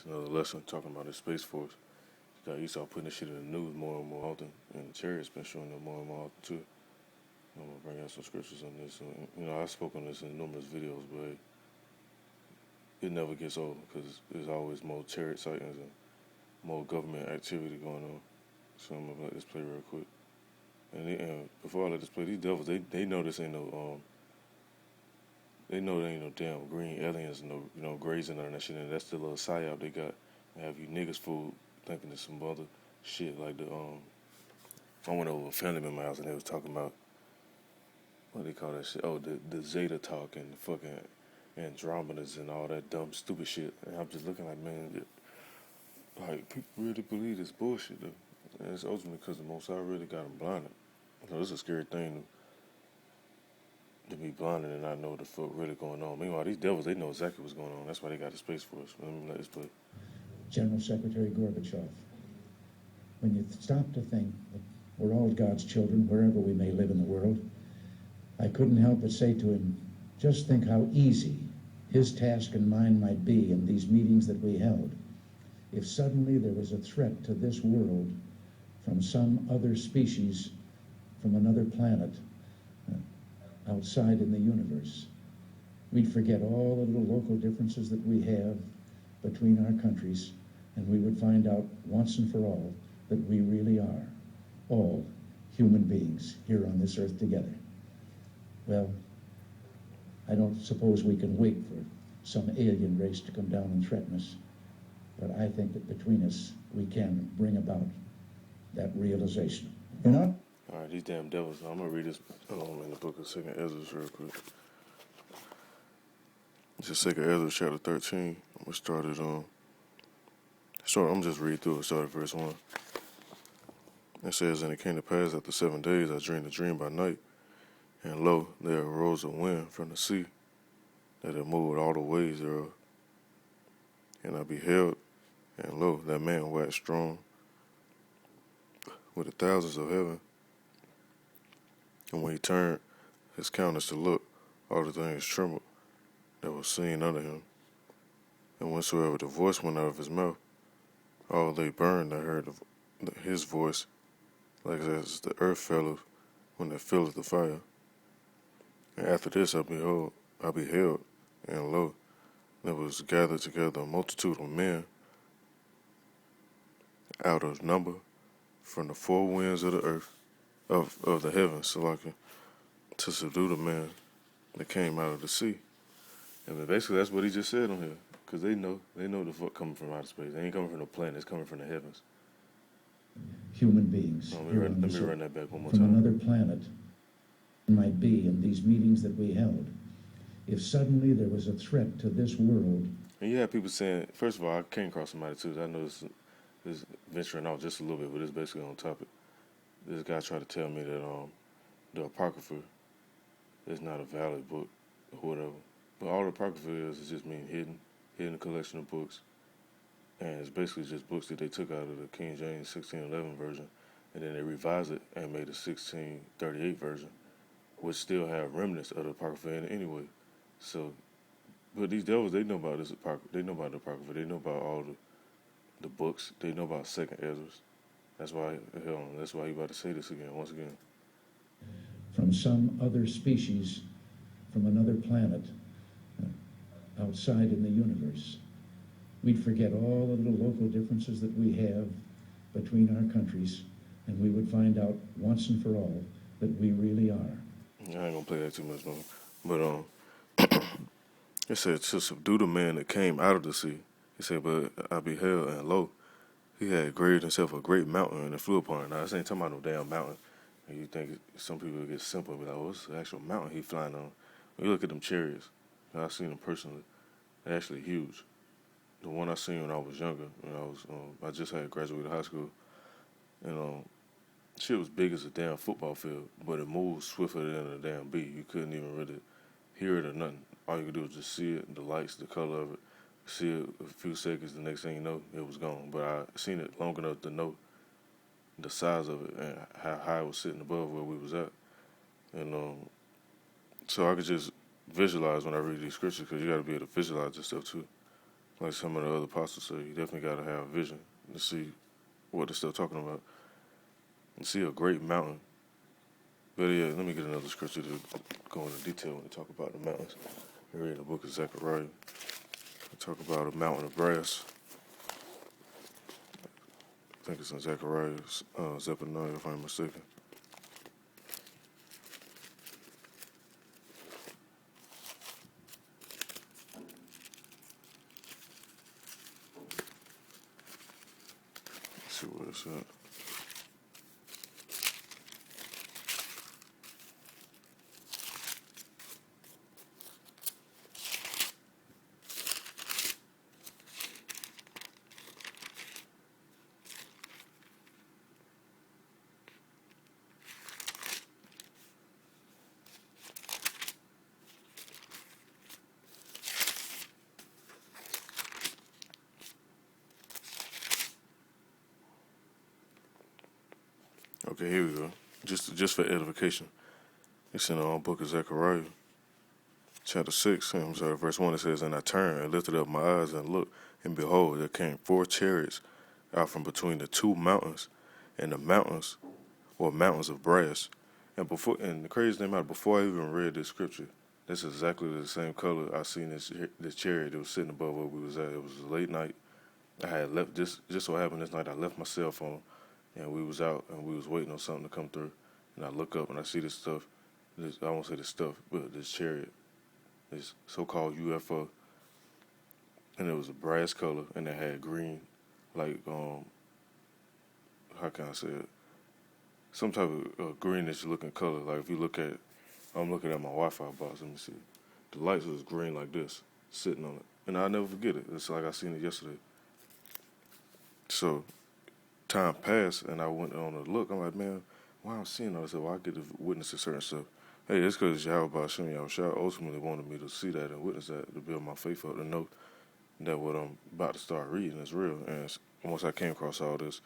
It's another lesson talking about the Space Force. You start putting this shit in the news more and more often, and the Chariot's been showing up more and more often too. I'm gonna bring out some scriptures on this. I've spoken on this in numerous videos, but it never gets old because there's always more chariot sightings and more government activity going on. So I'm gonna let this play real quick. And before I let this play, these devils, they know this ain't no they know there ain't no damn green aliens, no grays and none of that shit. And that's the little psyop they got. They have you niggas fooled thinking it's some other shit like I went over a family member house and they was talking about what they call that shit. Oh, the Zeta talk and the fucking Andromedas and all that dumb stupid shit. And I'm just looking like, man, like people really believe this bullshit though. And it's ultimately because the Most High really got them blinded. So it's a scary thing to be blinded and not know what the fuck really going on. Meanwhile, these devils, they know exactly what's going on. That's why they got the Space Force. Let me let this play. General Secretary Gorbachev, when you stop to think that we're all God's children, wherever we may live in the world, I couldn't help but say to him, just think how easy his task and mine might be in these meetings that we held if suddenly there was a threat to this world from some other species from another planet outside in the universe. We'd forget all the little local differences that we have between our countries, and we would find out once and for all that we really are all human beings here on this earth together. Well, I don't suppose we can wait for some alien race to come down and threaten us, but I think that between us we can bring about that realization. You know? All right, these damn devils. I'm gonna read this in the book of 2nd Ezra real quick. It's just 2nd Ezra chapter 13. I'm gonna start it on. I'm just read through it. Start at verse 1. It says, "And it came to pass after 7 days, I dreamed a dream by night, and lo, there arose a wind from the sea, that it moved all the ways thereof. And I beheld, and lo, that man waxed strong with the thousands of heaven. And when he turned his countenance to look, all the things trembled that was seen under him. And whensoever the voice went out of his mouth, all they burned. I heard his voice, like as the earth felleth when it filleth the fire. And after this I beheld, and lo, there was gathered together a multitude of men out of number from the four winds of the earth, of the heavens, to subdue the man that came out of the sea." And then basically that's what he just said on here. Because they know the fuck coming from outer space. They ain't coming from the planet, it's coming from the heavens. Human beings. Let me run that back one more from time. Another planet might be in these meetings that we held. If suddenly there was a threat to this world. And you have people saying, first of all, I came across somebody too. I know this is venturing out just a little bit, but it's basically on topic. This guy tried to tell me that the Apocrypha is not a valid book or whatever. But all the Apocrypha is just mean hidden collection of books. And it's basically just books that they took out of the King James 1611 version, and then they revised it and made a 1638 version, which still have remnants of the Apocrypha in it anyway. So, but these devils, they know about this Apocrypha. They know about the Apocrypha. They know about all the books. They know about 2nd Ezra. That's why you about to say this again, once again. From some other species from another planet outside in the universe. We'd forget all the little local differences that we have between our countries, and we would find out once and for all that we really are. I ain't gonna play that too much more. But it said to subdue the man that came out of the sea. He said, but I beheld, and lo, he had graved himself a great mountain and it flew upon it. Now, this ain't talking about no damn mountain. And you think some people get simple and be like, oh, it's an actual mountain he flying on. When you look at them chariots, I've seen them personally. They're actually huge. The one I seen when I was younger, I just had graduated high school, and shit was big as a damn football field, but it moved swifter than a damn bee. You couldn't even really hear it or nothing. All you could do was just see it, the lights, the color of it. See it a few seconds, the next thing you know, it was gone. But I seen it long enough to know the size of it and how high it was sitting above where we was at. And so I could just visualize when I read these scriptures, because you got to be able to visualize this stuff too. like some of the other apostles say, you definitely got to have vision to see what they're still talking about. And see a great mountain. But yeah, let me get another scripture to go into detail when they talk about the mountains. I read the book of Zechariah. They talk about a mountain of brass. I think it's in Zechariah, Zephaniah, if I'm mistaken. Let's see where it's at. Okay, here we go. Just for edification. It's in the book of Zechariah, chapter 6, verse 1. It says, "And I turned and lifted up my eyes and looked, and behold, there came 4 chariots out from between the 2 mountains, and the mountains were mountains of brass." And the crazy thing about it, before I even read this scripture, this is exactly the same color I seen this chariot that was sitting above where we was at. It was late night. I had left, just so happened this night I left my cell phone, and we was out and we was waiting on something to come through. And I look up and I see this stuff. I won't say this stuff, but this chariot, this so-called UFO, and it was a brass color, and it had green, like how can I say it? Some type of greenish looking color. Like if you look at, I'm looking at my Wi-Fi box. Let me see. The lights was green like this, sitting on it, and I'll never forget it. It's like I seen it yesterday. So time passed, and I went on a look. I'm like, man, why I'm seeing all this? Well, I get to witness to certain stuff. Hey, it's because Yahawashi ultimately wanted me to see that and witness that, to build my faith up, to know that what I'm about to start reading is real. And once I came across all this,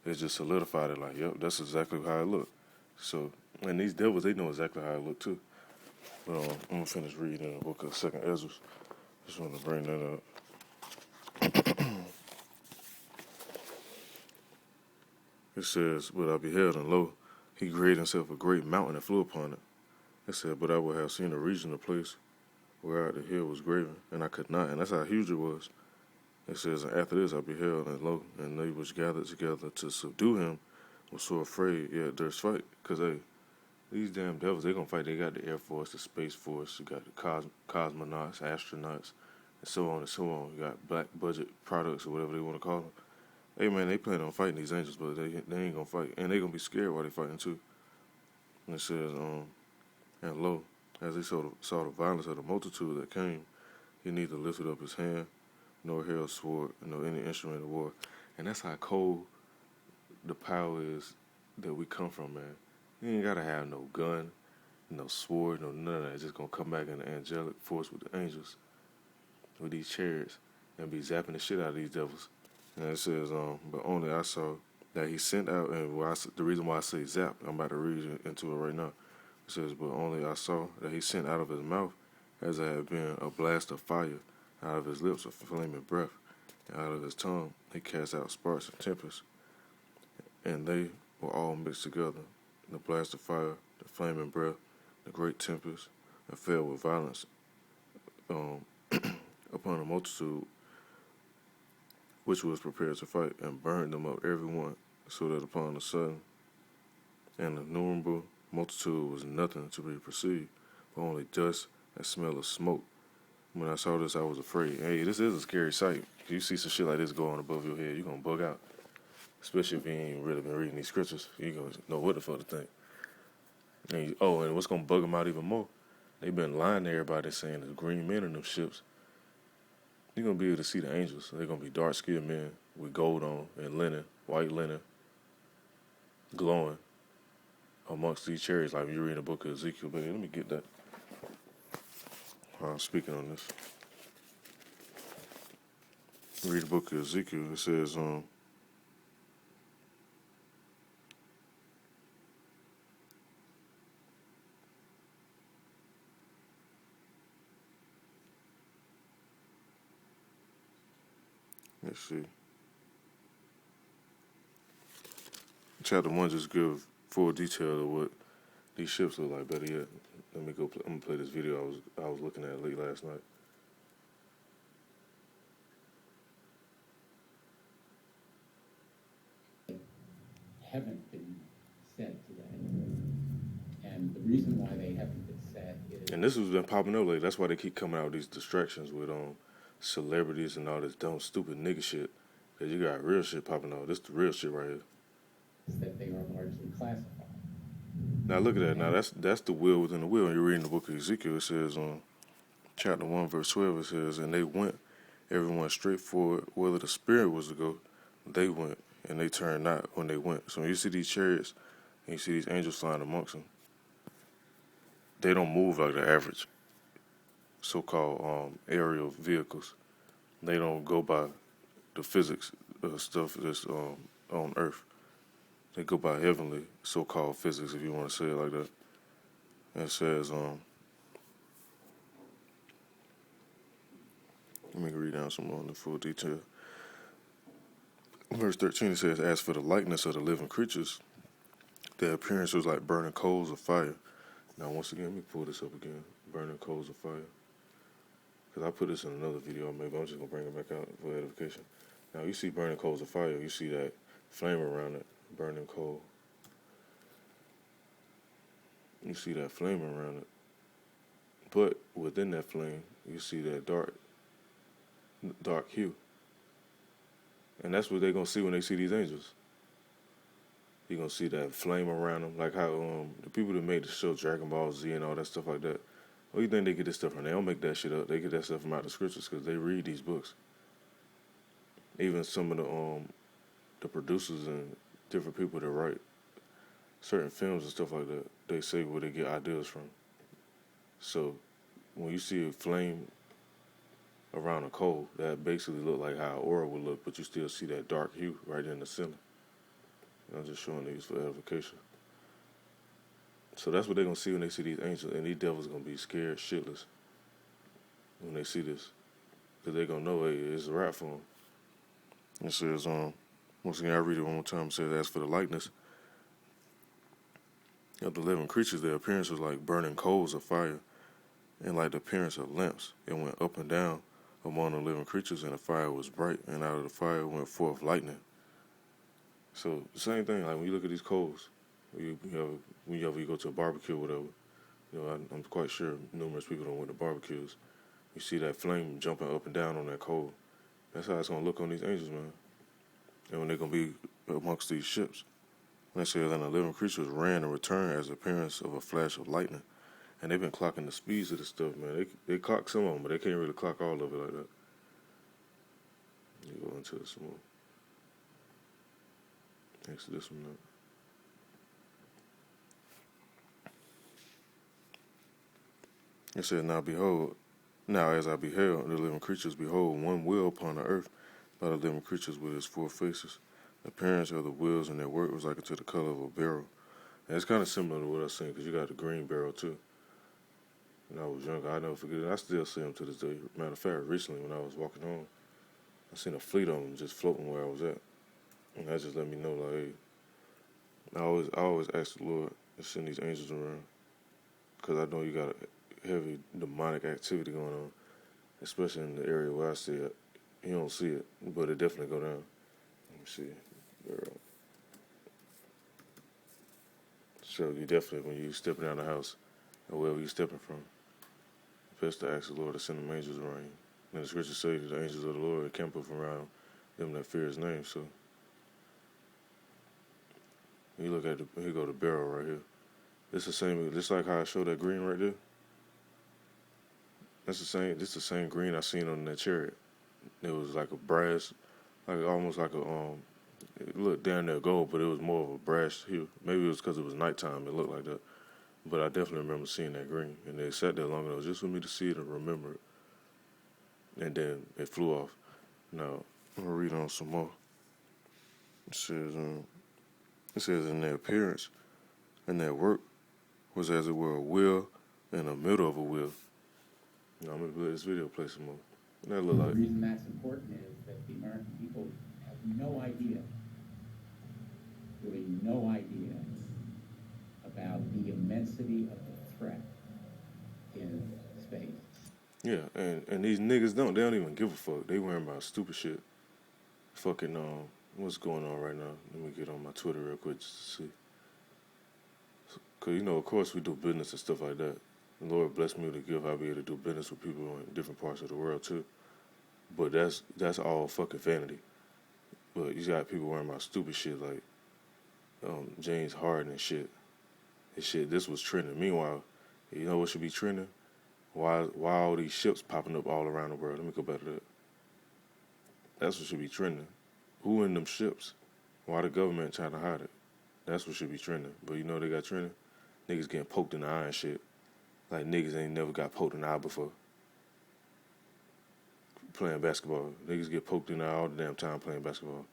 it just solidified it. Like, yep, that's exactly how it looked. So, and these devils, they know exactly how it looked too. But I'm gonna finish reading the book of Second Ezra. Just want to bring that up. It says, "But I beheld, and lo, he created himself a great mountain and flew upon it." It said, "But I would have seen a region, a place whereout the hill was graven, and I could not." And that's how huge it was. It says, "And after this I beheld, and lo, and they which gathered together to subdue him was so afraid, yet durst fight." Because these damn devils, they going to fight. They got the Air Force, the Space Force, you got the cosmonauts, astronauts, and so on and so on. You got black budget products or whatever they want to call them. Hey, man, they plan on fighting these angels, but they ain't going to fight. And they going to be scared while they fighting, too. And it says, "And lo, as he saw the violence of the multitude that came, he neither lifted up his hand, nor held sword, nor any instrument of war." And that's how cold the power is that we come from, man. You ain't got to have no gun, no sword, no none of that. It's just going to come back in the angelic force with the angels, with these chariots, and be zapping the shit out of these devils. And it says, "But only I saw that he sent out," and the reason why I say zap, I'm about to read into it right now. It says, "But only I saw that he sent out of his mouth, as it had been a blast of fire, out of his lips a flaming breath, and out of his tongue he cast out sparks and tempests, and they were all mixed together, the blast of fire, the flaming breath, the great tempest, and fell with violence upon a multitude which was prepared to fight, and burned them up every one, so that upon the sudden and innumerable multitude was nothing to be perceived, but only dust and smell of smoke. When I saw this, I was afraid." Hey, this is a scary sight. If you see some shit like this going above your head, you're going to bug out. Especially if you ain't really been reading these scriptures. You're going to know what the fuck to think. And what's going to bug them out even more, they've been lying to everybody saying there's green men in them ships. You're going to be able to see the angels. They're going to be dark-skinned men with gold on and linen, white linen, glowing amongst these chariots, like you read the book of Ezekiel. But let me get that. I'm speaking on this. Read the book of Ezekiel. It says, Let's see. Chapter 1 just give full detail of what these ships look like. Better yet, let me go. I'm gonna play this video I was looking at late last night. Haven't been said today, and the reason why they haven't been said is. And this has been popping up lately. That's why they keep coming out with these distractions with celebrities and all this dumb, stupid nigga shit. Cause you got real shit popping out. This the real shit right here. That they are largely classified. Now look at that. Now that's the will within the will. And you're reading the book of Ezekiel. It says chapter 1, verse 12. It says, and they went, everyone straight forward. Whether the spirit was to go, they went, and they turned not when they went. So when you see these chariots and you see these angels flying amongst them, they don't move like the average so-called aerial vehicles. They don't go by the physics stuff that's on Earth. They go by heavenly so-called physics, if you want to say it like that. And it says, let me read down some more in the full detail. Verse 13, it says, as for the likeness of the living creatures, their appearance was like burning coals of fire. Now, once again, let me pull this up again. Burning coals of fire. Because I put this in another video. Maybe I'm just going to bring it back out for edification. Now, you see burning coals of fire. You see that flame around it. Burning coal. You see that flame around it. But within that flame, you see that dark hue. And that's what they're going to see when they see these angels. You're going to see that flame around them. Like how the people that made the show Dragon Ball Z and all that stuff like that. What do you think they get this stuff from? They don't make that shit up. They get that stuff from out the scriptures because they read these books. Even some of the producers and different people that write certain films and stuff like that, they say where they get ideas from. So when you see a flame around a coal, that basically look like how an aura would look, but you still see that dark hue right in the center. And I'm just showing these for edification. So that's what they're going to see when they see these angels, and these devils going to be scared shitless when they see this. Because they're going to know, hey, it's a rap for them. It says, once again, I read it one more time. It says, as for the likeness of the living creatures, their appearance was like burning coals of fire, and like the appearance of lamps. It went up and down among the living creatures, and the fire was bright, and out of the fire went forth lightning. So the same thing, like when you look at these coals, whenever you go to a barbecue or whatever, I'm quite sure numerous people don't went to barbecues. You see that flame jumping up and down on that coal. That's how it's going to look on these angels, man. And when they're going to be amongst these ships. And it says, and the living creatures ran and returned as the appearance of a flash of lightning. And they've been clocking the speeds of this stuff, man. They clock some of them, but they can't really clock all of it like that. You go into this more. Next to this one now. It says, now as I beheld the living creatures, behold, one wheel upon the earth by the living creatures with its 4 faces. The appearance of the wheels and their work was like unto the color of a beryl. And it's kind of similar to what I was saying, because you got the green beryl too. When I was younger, I never forget it. I still see them to this day. Matter of fact, recently when I was walking home, I seen a fleet of them just floating where I was at. And that just let me know, like, hey, I always ask the Lord to send these angels around, because I know you got a heavy demonic activity going on, especially in the area where I see it. You don't see it, but it definitely go down. Let me see. So you definitely, when you stepping down the house, or wherever you're stepping from, best to ask the Lord to send them angels around you. And the scriptures say that the angels of the Lord campeth around them that fear his name. So you look at here go the barrel right here. It's the same, just like how I showed that green right there. That's the same. This the same green I seen on that chariot. It was like a brass, like almost like it looked down there gold, but it was more of a brass hue. Maybe it was because it was nighttime. It looked like that. But I definitely remember seeing that green, and they sat there long enough just for me to see it and remember it. And then it flew off. Now I'm gonna read on some more. It says in their appearance and their work was as it were a wheel in the middle of a wheel. Now I'm gonna let this video play some more. What that look like? The reason that's important is that the American no idea, really no idea about the immensity of the threat in space. Yeah, and these niggas they don't even give a fuck. They worrying about stupid shit. Fucking what's going on right now? Let me get on my Twitter real quick just to see. Cause of course we do business and stuff like that. The Lord bless me with a gift. I'll be able to do business with people in different parts of the world too. But that's all fucking vanity. But you got people worrying about stupid shit like James Harden and shit. This was trending. Meanwhile, you know what should be trending? Why all these ships popping up all around the world? Let me go back to that. That's what should be trending. Who in them ships? Why the government trying to hide it? That's what should be trending. But you know they got trending? Niggas getting poked in the eye and shit. Like niggas ain't never got poked in the eye before. Playing basketball. Niggas get poked in the eye all the damn time playing basketball.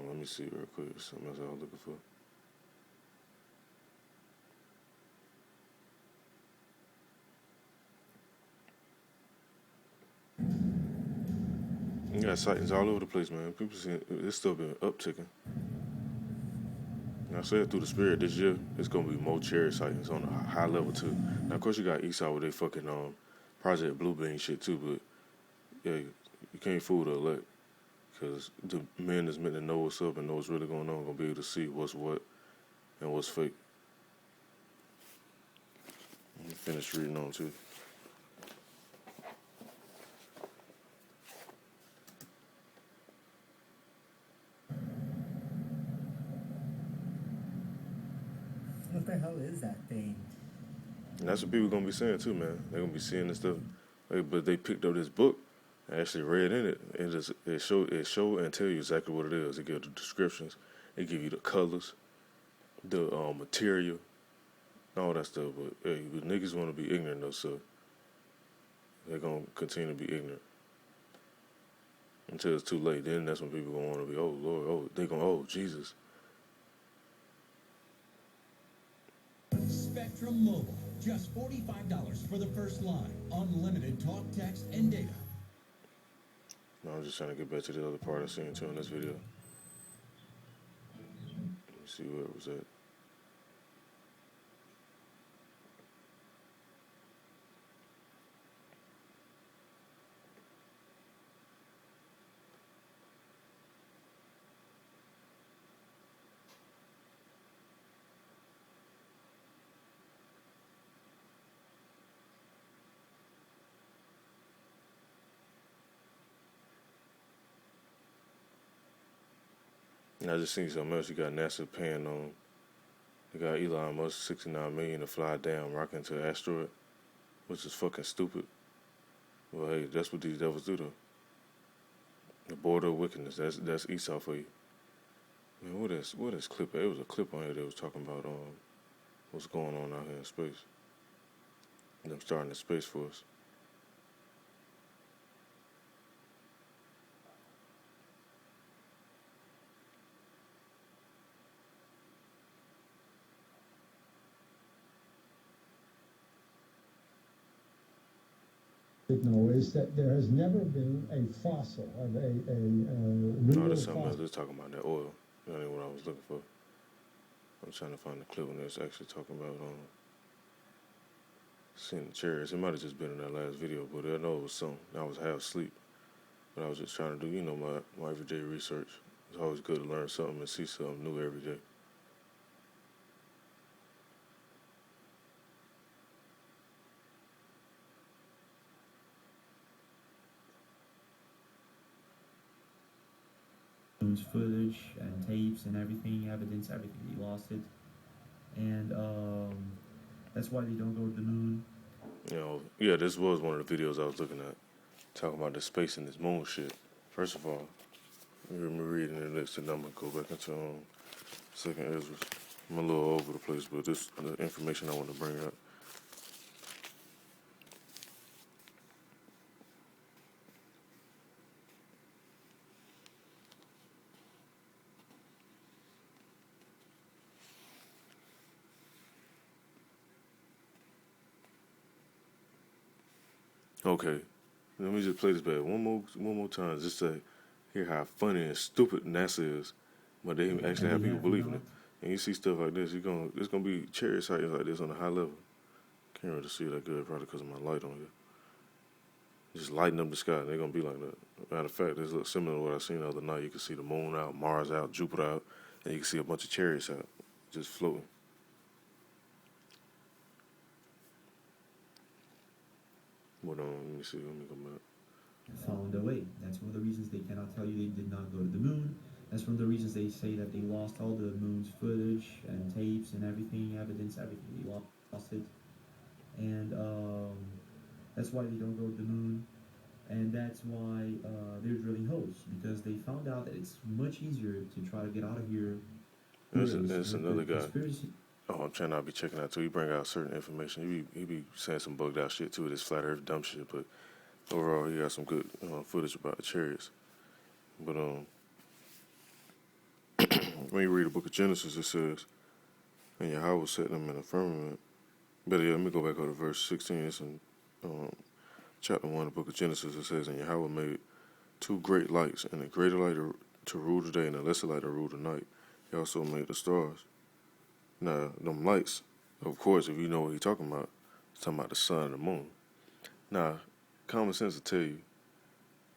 Let me see real quick. Something else I was looking for. You got sightings all over the place, man. People saying this stuff been upticking. And I said through the spirit this year, it's gonna be more cherry sightings on a high level too. Now of course you got Esau with they fucking Project Bluebeam shit too, but yeah, you can't fool the elect. Cause the men that's meant to know what's up and know what's really going on gonna be able to see what's what and what's fake. Let me finish reading on too. What the hell is that thing? And that's what people gonna be saying too, man. They're gonna be seeing this stuff. But they picked up this book and actually read in it. It show and tell you exactly what it is. It gives the descriptions. It give you the colors, the material, all that stuff. But hey, the niggas want to be ignorant though, so they're gonna continue to be ignorant until it's too late. Then that's when people gonna want to be, oh Lord, oh they gonna, oh Jesus. Spectrum Mobile, just $45 for the first line. Unlimited talk, text, and data. No, I'm just trying to get back to the other part I seen too in this video. Let me see where it was at. And I just seen something else. You got NASA paying they got Elon Musk $69 million to fly down, rock into an asteroid, which is fucking stupid. Well, hey, that's what these devils do though. The border of wickedness. That's Esau for you. Man, what is clip? It was a clip on here that was talking about what's going on out here in space. And them starting the Space Force. Know is that there has never been a fossil of a No, real that's something else. fossil. They're talking about that oil. That ain't what I was looking for. I'm trying to find the clip when it's actually talking about seeing the chariots. It might have just been in that last video, but I know it was something. I was half asleep, but I was just trying to do my everyday research. It's always good to learn something and see something new every day. Footage and tapes and everything, evidence, everything. He lost it, and that's why they don't go to the moon. Yeah, this was one of the videos I was looking at, talking about the space and this moon shit. First of all, you hear me reading the next number. Go back into Second Ezra. I'm a little all over the place, but this the information I want to bring up. Okay, let me just play this back one more time. Just say, hear how funny and stupid NASA is, but they actually have people believing it. And you see stuff like this, it's gonna be cherry sightings like this on a high level. Can't really see that good, probably because of my light on here. Just lighting up the sky, they're gonna be like that. Matter of fact, this looks similar to what I seen the other night. You can see the moon out, Mars out, Jupiter out, and you can see a bunch of chariots out, just floating. But let me see. Let me go back. Found a way. That's one of the reasons they cannot tell you they did not go to the moon. That's one of the reasons they say that they lost all the moon's footage and tapes and everything, evidence, everything. They lost it. And that's why they don't go to the moon. And that's why they're drilling holes, because they found out that it's much easier to try to get out of here. There's another guy. Oh, I'm trying to be checking out too. He bring out certain information. He be saying some bugged out shit too. This flat earth dumb shit, but overall he got some good footage about the chariots. But when you read the book of Genesis, it says, and Yahawah set them in a firmament. But yeah, let me go back over to verse 16. It's in chapter 1 of the book of Genesis. It says, and Yahawah made two great lights, and a greater light to rule the day, and a lesser light to rule the night. He also made the stars. Now, them lights, of course, if you know what he's talking about the sun and the moon. Now, common sense will tell you,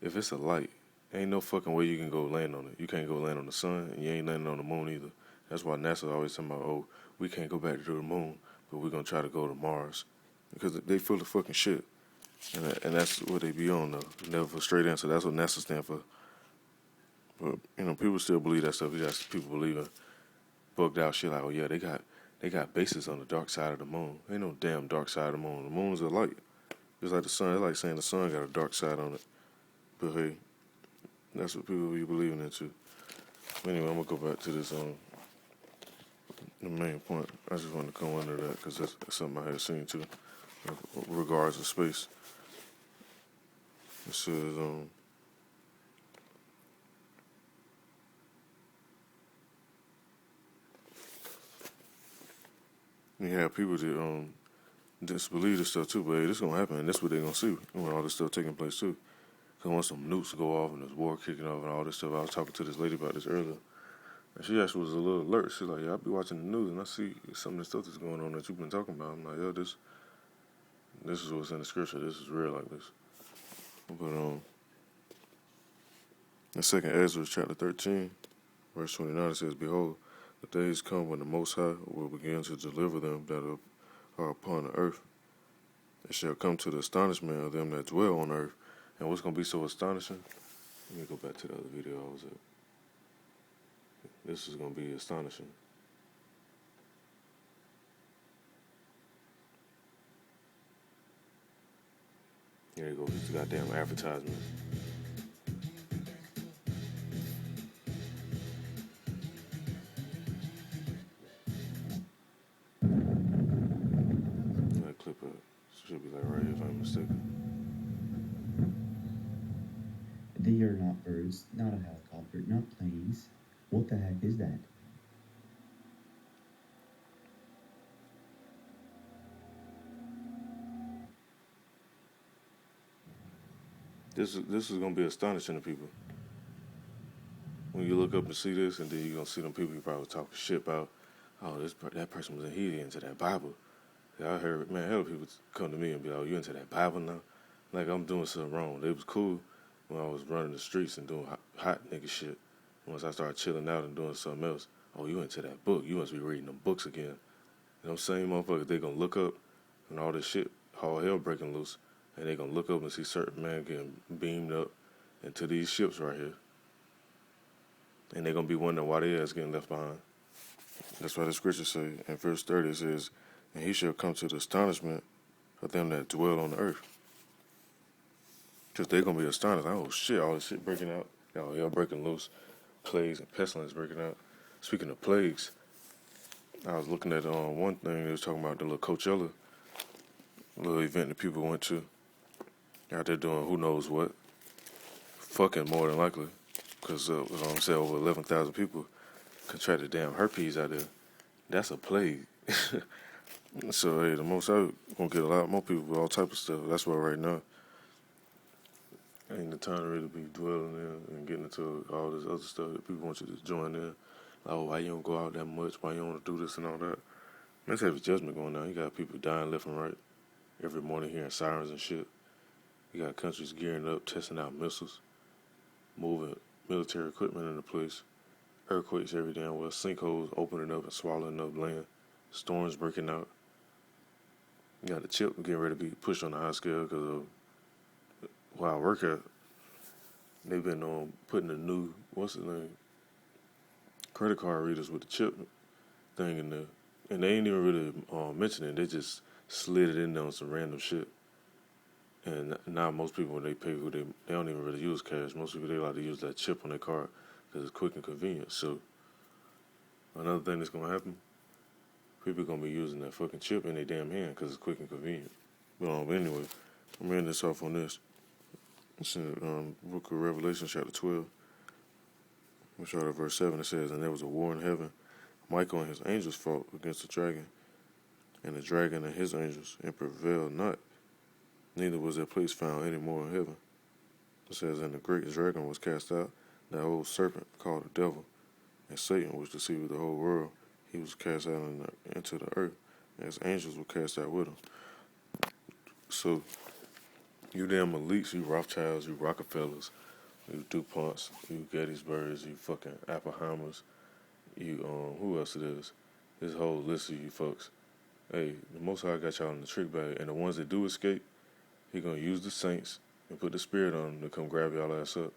if it's a light, ain't no fucking way you can go land on it. You can't go land on the sun, and you ain't landing on the moon either. That's why NASA always talking about, oh, we can't go back to the moon, but we're going to try to go to Mars. Because they full of fucking shit. And that's what they be on, though. Never for a straight answer. That's what NASA stand for. But, people still believe that stuff. You got people believing bugged out shit like, oh, yeah, they got bases on the dark side of the moon. Ain't no damn dark side of the moon. The moon's a light. Just like the sun. It's like saying the sun got a dark side on it. But, hey, that's what people be believing into. Anyway, I'm going to go back to this, the main point. I just wanted to come under that because that's something I had seen, too, regards to space. It says, you have people that disbelieve this stuff too, but hey, this gonna happen, and that's what they're gonna see when all this stuff taking place too. Cause once some nukes go off and there's war kicking off and all this stuff, I was talking to this lady about this earlier, and she actually was a little alert. She's like, "Yeah, I be watching the news and I see some of the stuff that's going on that you've been talking about." I'm like, "Yeah, this is what's in the scripture. This is real like this." But in 2 Ezra chapter 13, verse 29, it says, "Behold, the days come when the Most High will begin to deliver them that are upon the earth. It shall come to the astonishment of them that dwell on earth." And what's going to be so astonishing? Let me go back to the other video I was at. This is going to be astonishing. Here you go. This goddamn advertisement. That clip should be like right here if I'm mistaken. They are not birds, not a helicopter, not planes. What the heck is that? This is gonna be astonishing to people. When you look up and see this, and then you're gonna see them people you probably talking shit about. Oh, that person was into that Bible. Yeah, I heard, man, hell, people come to me and be like, "Oh, you into that Bible now?" Like I'm doing something wrong. It was cool when I was running the streets and doing hot nigga shit. Once I started chilling out and doing something else, oh, you into that book? You must be reading them books again. You know what I'm saying, motherfuckers? They gonna look up and all this shit, all hell breaking loose, and they gonna look up and see certain men getting beamed up into these ships right here, and they gonna be wondering why their ass getting left behind. That's why the scripture say in verse 30 it says, "And he shall come to the astonishment of them that dwell on the earth." Because they're going to be astonished. Like, oh, shit, all this shit breaking out. All hell breaking loose. Plagues and pestilence breaking out. Speaking of plagues, I was looking at one thing. They was talking about the little Coachella little event that people went to. Out there doing who knows what. Fucking more than likely. Because, I'm saying, over 11,000 people contracted damn herpes out there. That's a plague. So, hey, the most out going to get a lot more people with all type of stuff. That's why right now, ain't the time to really be dwelling in and getting into all this other stuff that people want you to join in. Like, oh, why you don't go out that much? Why you don't want to do this and all that? Let's have a judgment going on. You got people dying left and right every morning, hearing sirens and shit. You got countries gearing up, testing out missiles, moving military equipment into place, earthquakes every damn well, sinkholes opening up and swallowing up land, storms breaking out. You got the chip getting ready to be pushed on the high scale because of where I work at. They've been putting the new, what's the name, credit card readers with the chip thing in there. And they ain't even really mentioning it. They just slid it in there on some random shit. And now most people, when they pay, they don't even really use cash. Most people, they like to use that chip on their card because it's quick and convenient. So another thing that's going to happen, people are going to be using that fucking chip in their damn hand because it's quick and convenient. But anyway, I'm going to end this off on this. It's in book of Revelation, chapter 12. We'll start at verse 7. It says, "And there was a war in heaven. Michael and his angels fought against the dragon, and the dragon and his angels, and prevailed not. Neither was their place found any more in heaven." It says, "And the great dragon was cast out, that old serpent called the devil, and Satan, which deceived the whole world. He was cast out into the earth, and his angels were cast out with him." So, you damn elites, you Rothschilds, you Rockefellers, you DuPonts, you Gettysburgs, you fucking Oppenheimers, you, who else it is? This whole list of you folks. Hey, the Most High got y'all in the trick bag, and the ones that do escape, He gonna use the saints and put the spirit on them to come grab y'all ass up,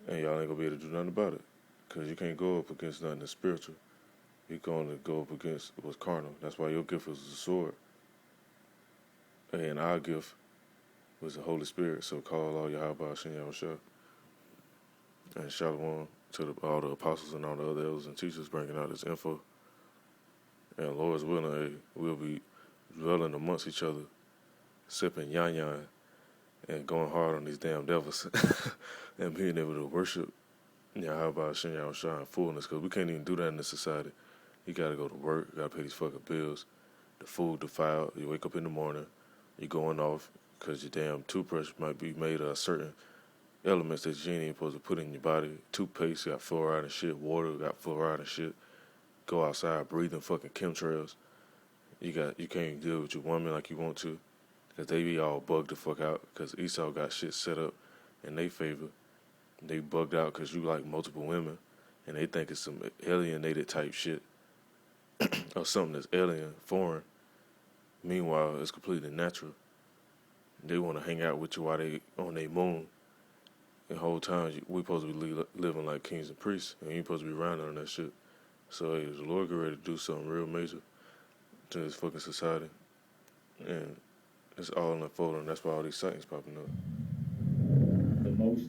and y'all ain't gonna be able to do nothing about it, cause you can't go up against nothing that's spiritual. You're going to go up against what's carnal. That's why your gift was a sword, and our gift was the Holy Spirit. So call all Yahawashi and Yahawashi, and Shalom to all the apostles and all the other elders and teachers bringing out this info. And Lord's willing, hey, we'll be dwelling amongst each other, sipping yan and going hard on these damn devils and being able to worship Yahawashi and Yahawashi in fullness, because we can't even do that in this society. You gotta go to work, you gotta pay these fucking bills, the food defiled, you wake up in the morning, you're going off because your damn toothbrush might be made of certain elements that you ain't even supposed to put in your body. Toothpaste got fluoride and shit, water got fluoride and shit. Go outside breathing fucking chemtrails. You can't deal with your woman like you want to, because they be all bugged the fuck out, because Esau got shit set up in their favor. They bugged out because you like multiple women, and they think it's some alienated type shit or something that's alien, foreign. Meanwhile, it's completely natural. They want to hang out with you while they on their moon. The whole time, we supposed to be living like kings and priests, and you ain't supposed to be around on that shit. So, hey, the Lord get ready to do something real major to this fucking society. And it's all unfolding. That's why all these sightings popping up. The most